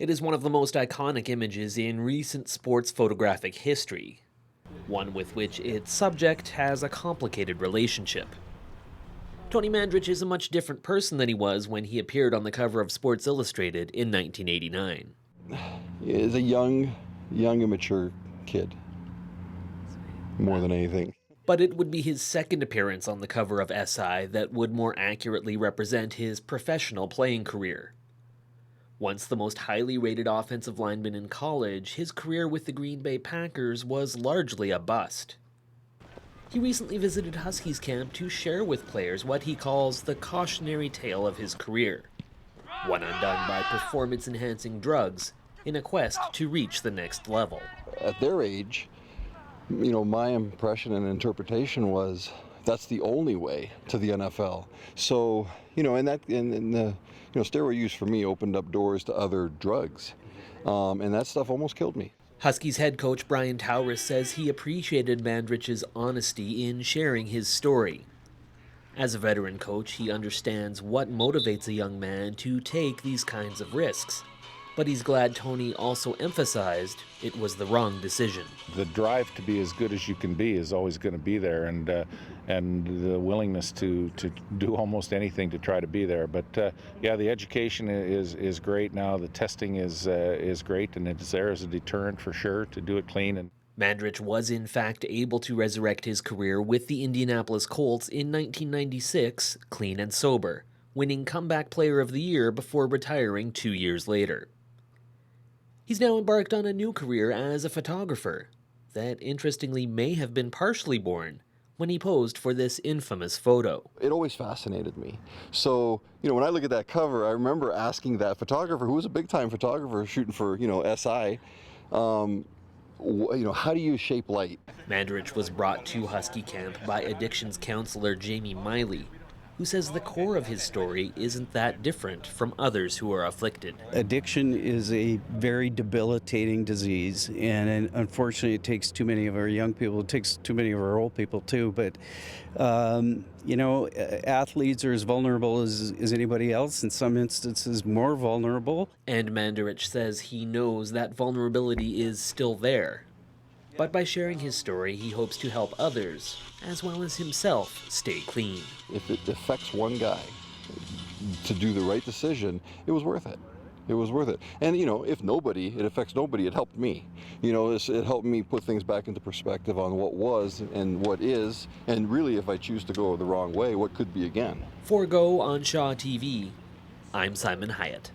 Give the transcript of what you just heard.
It is one of the most iconic images in recent sports photographic history, one with which its subject has a complicated relationship. Tony Mandarich is a much different person than he was when he appeared on the cover of Sports Illustrated in 1989. He is a young, immature kid, more than anything. But it would be his second appearance on the cover of SI that would more accurately represent his professional playing career. Once the most highly rated offensive lineman in college, his career with the Green Bay Packers was largely a bust. He recently visited Huskies camp to share with players what he calls the cautionary tale of his career, one undone by performance-enhancing drugs in a quest to reach the next level. At their age, my impression and interpretation was that's the only way to the NFL. So, and the steroid use for me opened up doors to other drugs, and that stuff almost killed me. Huskies head coach Brian Tauris says he appreciated Mandarich's honesty in sharing his story. As a veteran coach, he understands what motivates a young man to take these kinds of risks. But he's glad Tony also emphasized it was the wrong decision. The drive to be as good as you can be is always going to be there, and the willingness to do almost anything to try to be there. But the education is great now. The testing is great, and it's there as a deterrent for sure to do it clean. And Mandarich was in fact able to resurrect his career with the Indianapolis Colts in 1996, clean and sober, winning Comeback Player of the Year before retiring 2 years later. He's now embarked on a new career as a photographer that interestingly may have been partially born when he posed for this infamous photo. It always fascinated me. So, when I look at that cover, I remember asking that photographer, who was a big-time photographer shooting for, SI, how do you shape light? Mandarich was brought to Huskie camp by addictions counselor Jamie Miley, who says the core of his story isn't that different from others who are afflicted. Addiction is a very debilitating disease, and unfortunately it takes too many of our young people, it takes too many of our old people too, but athletes are as vulnerable as anybody else, in some instances more vulnerable. And Mandarich says he knows that vulnerability is still there. But by sharing his story, he hopes to help others, as well as himself, stay clean. If it affects one guy to do the right decision, it was worth it. It was worth it. And, if it affects nobody, it helped me. It helped me put things back into perspective on what was and what is, and really, if I choose to go the wrong way, what could be again. For Go on Shaw TV, I'm Simon Hyatt.